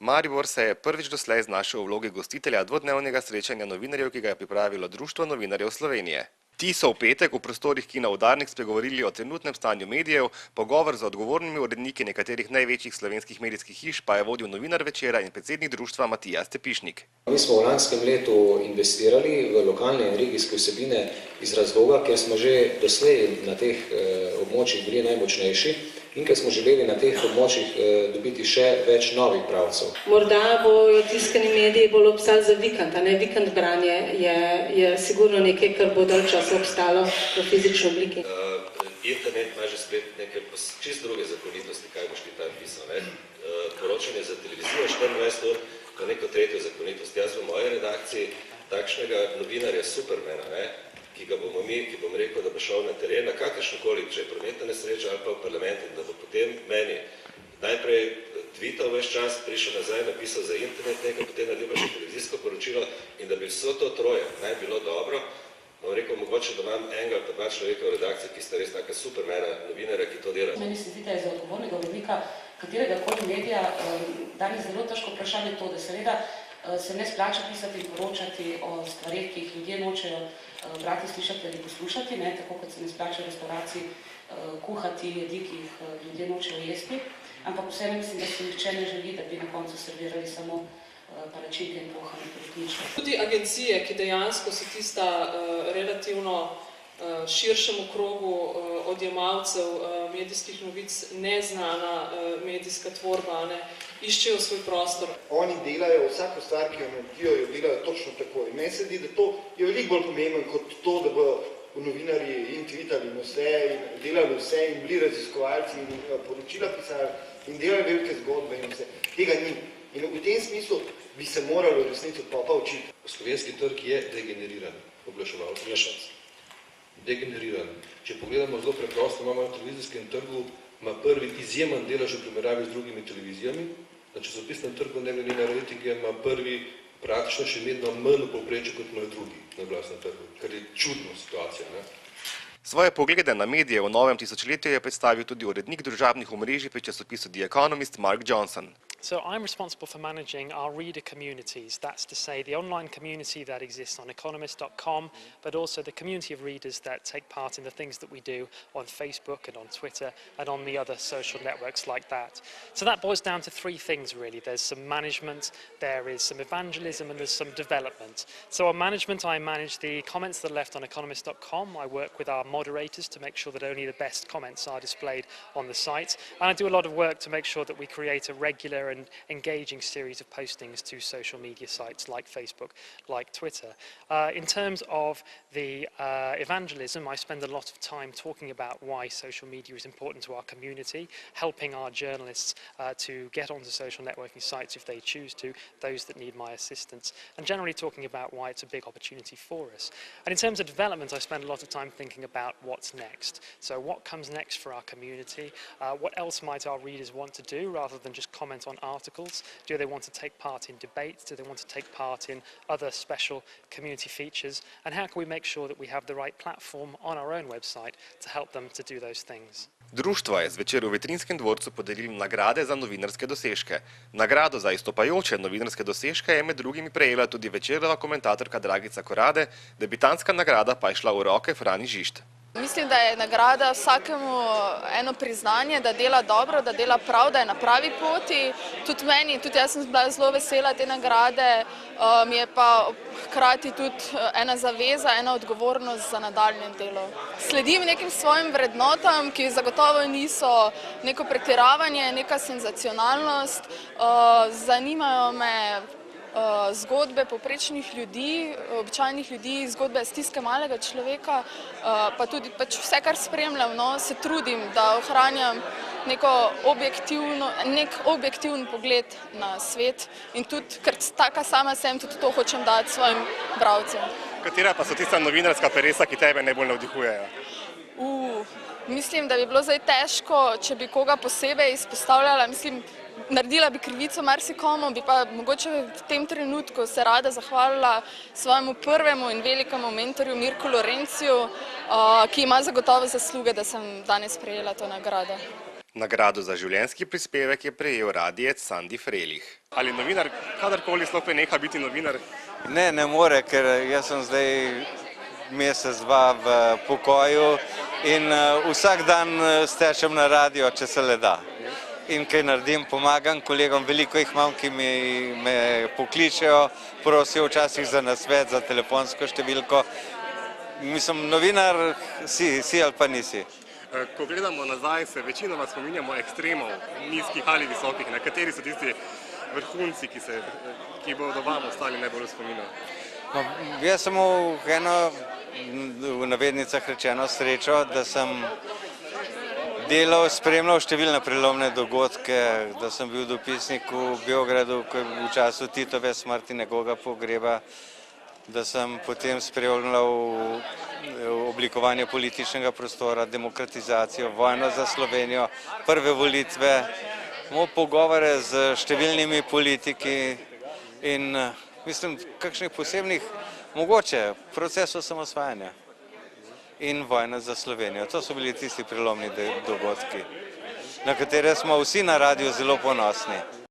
Maribor se je prvič doslej znašel v vlogi gostitelja dvodnevnega srečanja novinarjev, ki ga je pripravilo Društvo novinarjev Slovenije. Ti so v petek v prostorih kina Udarnik spregovorili o trenutnem stanju medijev, pogovor z odgovornimi uredniki nekaterih največjih slovenskih medijskih hiš pa je vodil novinar Večera in predsednik društva Matija Stepišnik. Mi smo v lanskem letu investirali v lokalne in regijske vsebine iz razloga, ker smo že doslej na teh območjih bili najmočnejši in ker smo želeli na teh območjih dobiti še več novih bralcev. Morda bojo tiskani mediji bolj obstali za vikend, a ne vikend branje je sigurno nekaj, kar bo dalj časa obstalo v fizični obliki. Internet ima že spet neke čist druge zakonitosti, kaj boš ti tam pisal. Poročanje za televizijo 24 ur, pa neko tretjo zakonitost. Jaz v moji redakciji takšnega novinarja supermena, ki ga bomo mi, ki bom rekel, da bo šel na teren, na kakršnokoli, če je prometna nesreča ali pa v parlamentu, da bo potem meni najprej tweetal ves čas, prišel nazaj, napisal za internet nekaj, potem naredil pa še televizijsko poročilo in da bi vso to troje naj bilo dobro, bom rekel, mogoče, da imam enega pa dva človeka v redakciji, ki sta res taka supermena novinarja, ki to dela. Meni se zdi, da je za odgovornega urednika katerega koli medija danes zelo težko vprašanje to, da seveda se ne splača pisati in poročati o stvareh, ki jih ljudje nočejo brati, slišati ali poslušati, tako kot se ne splača v restauraciji kuhati jedi, ki jih ljudje nočejo jesti, ampak vseeno mislim, da si nihče ne želi, da bi na koncu servirali samo palačinke in pohane politične. Tudi agencije, ki dejansko so tista relativno širšemu krogu odjemalcev medijskih novic neznana medijska tvorba, iščejo svoj prostor. Oni delajo vsako stvar, ki jo naredijo, jo delajo točno tako. In meni se zdi, da to je veliko bolj pomembno kot to, da bodo novinarji in tweetali in vse, in delali vse in bili raziskovalci in poročila pisali in delali velike zgodbe in vse. Tega ni. In v tem smislu bi se moralo resnici od popa učiti. Slovenski trg je degeneriran, oglaševalcev. Degeneriran. Če pogledamo zelo preprosto, imamo na televizijskem trgu, ima prvi izjemen delež v primerjavi z drugimi televizijami, na časopisnem trgu ne glede na rejtinge ima prvi praktično še vedno manj v povprečju kot imajo drugi na oblastnem trgu, kar je čudna situacija. Svoje poglede na medije v novem tisočletju je predstavil tudi urednik družabnih omrežij pri časopisu The Economist Mark Johnson. So I'm responsible for managing our reader communities. That's to say the online community that exists on economist.com, but also the community of readers that take part in the things that we do on Facebook and on Twitter and on the other social networks like that. So that boils down to three things really. There's some management, there is some evangelism, and there's some development. So on management, I manage the comments that are left on economist.com. I work with our moderators to make sure that only the best comments are displayed on the site. And I do a lot of work to make sure that we create a regular and engaging series of postings to social media sites like Facebook, like Twitter. In terms of the evangelism, I spend a lot of time talking about why social media is important to our community, helping our journalists to get onto social networking sites if they choose to, those that need my assistance, and generally talking about why it's a big opportunity for us. And in terms of development, I spend a lot of time thinking about what's next. So what comes next for our community? What else might our readers want to do rather than just comment on articles? Do they want to take part in debates? Do they want to take part in other special community features? And how can we make sure that we have the right platform on our own website to help them to do those things? Društvo je zvečer v Vetrinjskem dvorcu podelilo nagrade za novinarske dosežke. Nagrado za izstopajoče novinarske dosežke je med drugimi prejela tudi Večerova komentatorka Dragica Korade, debitantska nagrada pa je šla v roke Frani Žižt. Mislim, da je nagrada vsakemu eno priznanje, da dela dobro, da dela prav, da je na pravi poti. Tudi meni, tudi jaz sem bila zelo vesela te nagrade, mi je pa hkrati tudi ena zaveza, ena odgovornost za nadaljnje delo. Sledim nekim svojim vrednotam, ki zagotovo niso neko pretiravanje, neka senzacionalnost. Zanimajo me zgodbe povprečnih ljudi, običajnih ljudi, zgodbe stiske malega človeka, pa tudi vse, kar spremljam, se trudim, da ohranjam nek objektiven pogled na svet in tudi, ker taka sama sem, tudi to hočem dati svojim bralcem. Katera pa so tista novinarska peresa, ki tebe najbolj navdihujejo? Mislim, da bi bilo zdaj težko, če bi koga posebej izpostavljala. Mislim, naredila bi krivico marsikomu, bi pa mogoče v tem trenutku se rada zahvalila svojemu prvemu in velikemu mentorju Mirku Lorenciju, ki ima zagotovo zasluge, da sem danes prejela to nagrado. Nagrado za življenjski prispevek je prejel radijec Sandi Frelih. Ali novinar kadarkoli sploh preneha biti novinar? Ne, ne more, ker jaz sem zdaj mesec, dva v pokoju in vsak dan stečem na radio, če se le da. In kaj naredim, pomagam kolegom, veliko jih imam, ki me pokličejo, prosijo včasih za nasvet, za telefonsko številko. Mislim, novinar si ali pa nisi. Ko gledamo nazaj, se večinoma spominjamo ekstremov, nizkih ali visokih. Na kateri so tisti vrhunci, ki bodo vam ostali najbolj v spominu? No, jaz sem eno, v navednicah rečeno, srečo, da sem delal, spremljal številne prelomne dogodke, da sem bil dopisnik v Beogradu, ko je v času Titove smrti nekoga pogreba, da sem potem spremljal oblikovanje političnega prostora, demokratizacijo, vojno za Slovenijo, prve volitve, pogovore z številnimi politiki in mislim, kakšnih posebnih, mogoče, procesov samosvajanja in vojna za Slovenijo. To so bili tisti prelomni dogodki, na katere smo vsi na radiju zelo ponosni.